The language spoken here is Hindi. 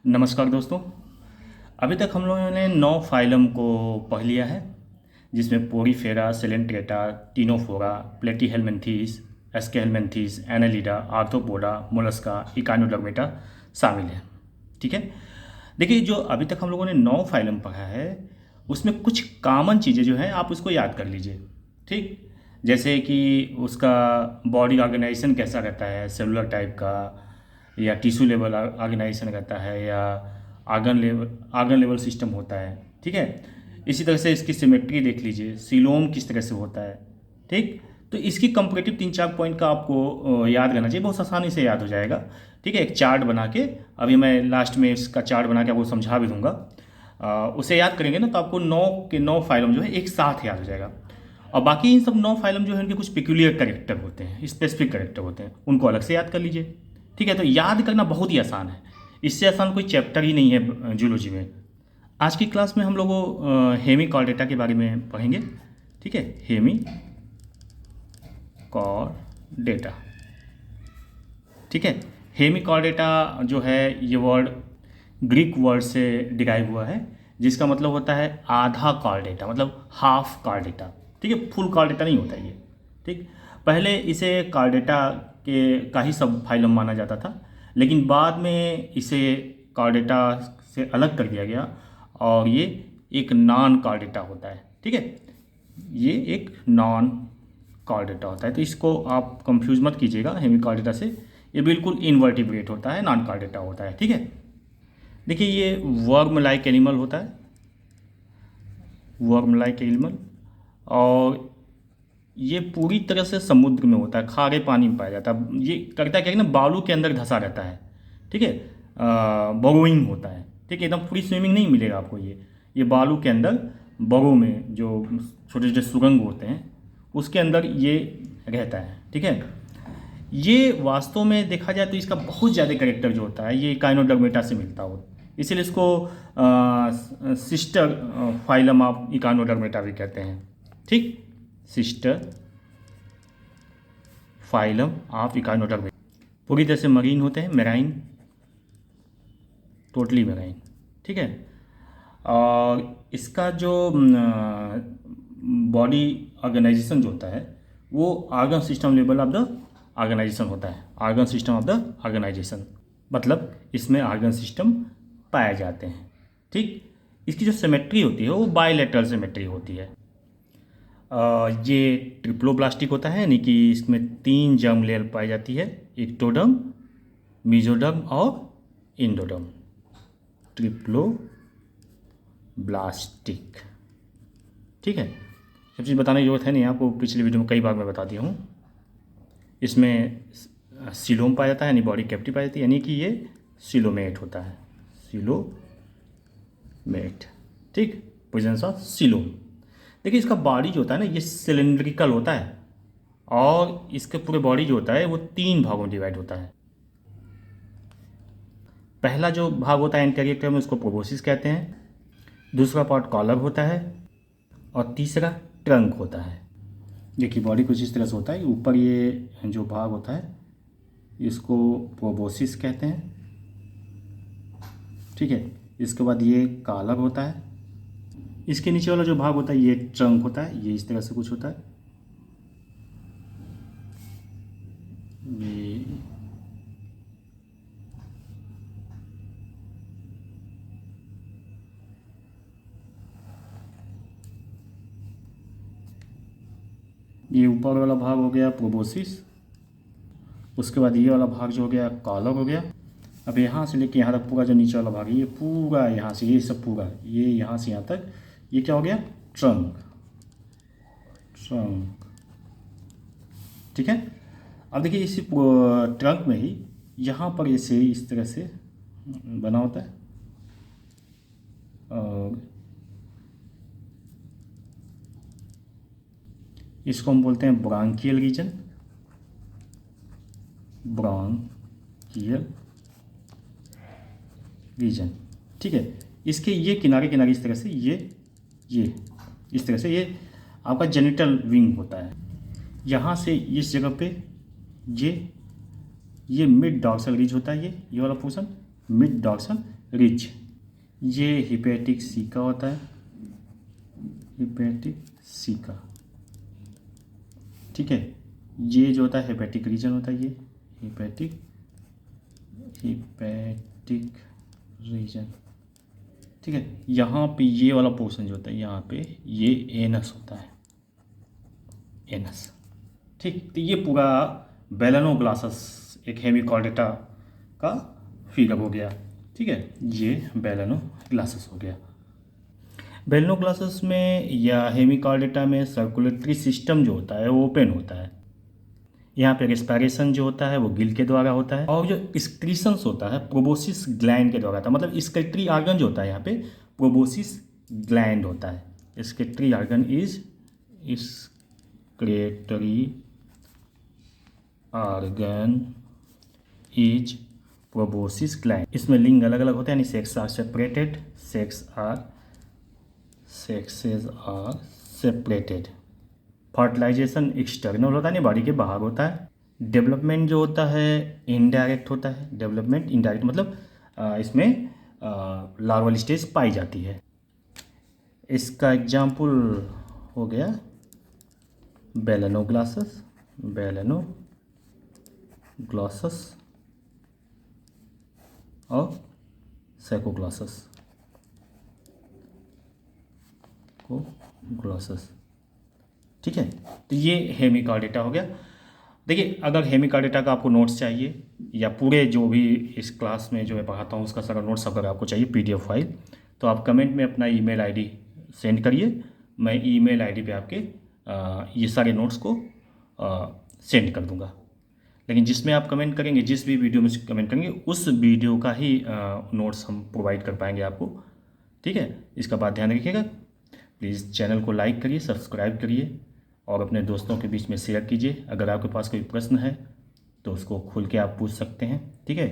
नमस्कार दोस्तों। अभी तक हम लोगों ने 9 फाइलम को पढ़ लिया है, जिसमें Porifera, Coelenterata, Ctenophora, Platyhelminthes, Aschelminthes, Annelida, Arthropoda, Mollusca, Echinodermata शामिल है। ठीक है। देखिए, जो अभी तक हम लोगों ने 9 फाइलम पढ़ा है उसमें कुछ कॉमन चीज़ें जो हैं आप उसको याद कर लीजिए। ठीक। जैसे कि उसका बॉडी ऑर्गेनाइजेशन कैसा रहता है, सेलुलर टाइप का या टिश्यू लेवल ऑर्गेनाइजेशन रहता है या आर्गन लेवल सिस्टम होता है। ठीक है। इसी तरह से इसकी सिमेट्री देख लीजिए, सीलोम किस तरह से होता है। ठीक। तो इसकी कंपैरेटिव 3-4 पॉइंट का आपको याद रहना चाहिए, बहुत आसानी से याद हो जाएगा। ठीक है। एक चार्ट बना के, अभी मैं लास्ट में इसका चार्ट बना के आपको समझा भी दूंगा। उसे याद करेंगे ना तो आपको 9 के 9 फाइलम जो है एक साथ याद हो जाएगा। और बाकी इन सब 9 फाइलम जो है उनके कुछ पिक्यूलियर कैरेक्टर होते हैं, स्पेसिफिक कैरेक्टर होते हैं, उनको अलग से याद कर लीजिए। ठीक है। तो याद करना बहुत ही आसान है, इससे आसान कोई चैप्टर ही नहीं है जूलॉजी में। आज की क्लास में हम लोग हेमी कॉर्डेटा के बारे में पढ़ेंगे। ठीक है। Hemichordata. ठीक है। हेमी कॉर्डेटा जो है ये वर्ड ग्रीक वर्ड से डिराइव हुआ है, जिसका मतलब होता है आधा कॉर्डेटा, मतलब हाफ कॉर्डेटा। ठीक है। फुल कॉर्डेटा नहीं होता ये। ठीक। पहले इसे कॉर्डेटा के का ही सब फाइलम माना जाता था, लेकिन बाद में इसे कॉर्डेटा से अलग कर दिया गया और ये एक नॉन कॉर्डेटा होता है। ठीक है। ये एक नॉन कॉर्डेटा होता है, तो इसको आप कंफ्यूज मत कीजिएगा हेमी कॉर्डेटा से। ये बिल्कुल इनवर्टिब्रेट होता है, नॉन कॉर्डेटा होता है। ठीक है। देखिए, ये वर्म लाइक एनिमल होता है, वर्म लाइक एनिमल, और ये पूरी तरह से समुद्र में होता है, खारे पानी में पाया जाता है। ये करता क्या है ना, बालू के अंदर धंसा रहता है। ठीक है। बरोइंग होता है। ठीक है। एकदम फ्री स्विमिंग नहीं मिलेगा आपको। ये बालू के अंदर, बरो में जो छोटे छोटे सुरंग होते हैं उसके अंदर ये रहता है। ठीक है। ये वास्तव में देखा जाए तो इसका बहुत ज़्यादा करेक्टर जो होता है ये इकाइनोडर्मेटा से मिलता हो, इसीलिए इसको सिस्टर फाइलम ऑफ इकाइनोडर्मेटा भी कहते हैं। ठीक। Sister phylum of Echinodermata. पूरी तरह से मरीन होते हैं, मेराइन, टोटली मेराइन। ठीक है। और इसका जो बॉडी ऑर्गेनाइजेशन जो होता है वो organ system level of the organisation होता है। Organ system of the organisation मतलब इसमें ऑर्गन सिस्टम पाए जाते हैं। ठीक। इसकी जो सिमेट्री होती है वो बायलैटरल सिमेट्री होती है। ये ट्रिप्लोब्लास्टिक होता है, यानी कि इसमें 3 जर्म लेयर पाई जाती है, एक्टोडर्म, मेसोडर्म और इंडोडर्म। ट्रिप्लोब्लास्टिक। ठीक है। सब चीज़ बताने की जरूरत है नहीं, आपको पिछली वीडियो में कई बार मैं बता दिया हूँ। इसमें सीलोम पाया जाता है, यानी बॉडी कैविटी पाई जाती है, यानी कि ये सीलोमेट होता है, सीलोमेट। ठीक। Presence of coelom. देखिए, इसका बॉडी जो होता है ना ये सिलेंड्रिकल होता है, और इसके पूरे बॉडी जो होता है वो 3 भागों में डिवाइड होता है। पहला जो भाग होता है एंटेरियर में उसको प्रोबोसिस कहते हैं, दूसरा पार्ट कॉलर होता है, और तीसरा ट्रंक होता है। देखिए, बॉडी कुछ इस तरह से होता है। ऊपर ये जो भाग होता है इसको प्रोबोसिस कहते हैं। ठीक है। इसके बाद ये कॉलर होता है, इसके नीचे वाला जो भाग होता है ये ट्रंक होता है। ये इस तरह से कुछ होता है। ये ऊपर वाला भाग हो गया प्रोबोसिस, उसके बाद ये वाला भाग जो हो गया कॉलर हो गया। अब यहाँ से लेके यहाँ तक पूरा जो नीचे वाला भाग है ये पूरा यहाँ से, ये सब पूरा, ये यहाँ से यहाँ तक, ये क्या हो गया, ट्रंक। ट्रंक। ठीक है। अब देखिए, इसी ट्रंक में ही यहाँ पर ऐसे इस तरह से बना होता है, और इसको हम बोलते हैं ब्रांकियल रीजन। Branchial reason. ठीक है। इसके ये किनारे किनारे इस तरह से ये इस तरह से ये आपका जेनिटल विंग होता है। यहाँ से इस जगह पे ये मिड डॉर्सल रीज होता है, ये वाला पोर्शन मिड डॉर्सल रिच, ये हेपेटिक सी का होता है, हेपेटिक सी का, ठीक है। ये जो होता है हेपेटिक रीजन होता है, ये हेपेटिक रीजन, ठीक है। यहाँ पे ये वाला पोर्शन जो होता है, यहाँ पे ये एनस होता है, एनस, ठीक। तो ये पूरा बेलेनोग्लासस एक हेमिकॉर्डेटा का फिगर हो गया, ठीक है। ये बेलेनोग्लासस हो गया। बेलेनोग्लासस में या हेमिकॉर्डेटा में सर्कुलेटरी सिस्टम जो होता है वो ओपन होता है। यहाँ पे रेस्पिरेशन जो होता है वो गिल के द्वारा होता है, और जो एक्सक्रीशंस होता है प्रोबोसिस ग्लैंड के द्वारा होता है। मतलब एक्सक्रीटरी ऑर्गन जो होता है यहाँ पे प्रोबोसिस ग्लैंड होता है। Excretory organ is excretory organ is proboscis gland. इसमें लिंग अलग अलग होते हैं, यानी sex are separated, sexes are separated. Fertilisation external होता है, नहीं बॉडी के बाहर होता है। डेवलपमेंट जो होता है इनडायरेक्ट होता है। डेवलपमेंट इनडायरेक्ट मतलब इसमें लार्वल स्टेज पाई जाती है। इसका एग्जाम्पल हो गया बेलेनोग्लासस, बेलेनोग्लासस और सैकोग्लासस, ग्लासस, ठीक है। तो ये हेमिकॉर्डेटा हो गया। देखिए, अगर हेमिकॉर्डेटा का आपको नोट्स चाहिए या पूरे जो भी इस क्लास में जो मैं पढ़ाता हूँ उसका सारा नोट्स अगर आपको चाहिए पीडीएफ फाइल, तो आप कमेंट में अपना ईमेल आईडी सेंड करिए। मैं ईमेल आईडी पे आपके ये सारे नोट्स को सेंड कर दूंगा। लेकिन जिसमें आप कमेंट करेंगे, जिस भी वीडियो में कमेंट करेंगे, उस वीडियो का ही नोट्स हम प्रोवाइड कर पाएंगे आपको, ठीक है। इसका बात ध्यान रखिएगा। प्लीज़ चैनल को लाइक करिए, सब्सक्राइब करिए और अपने दोस्तों के बीच में शेयर कीजिए। अगर आपके पास कोई प्रश्न है तो उसको खुल के आप पूछ सकते हैं, ठीक है।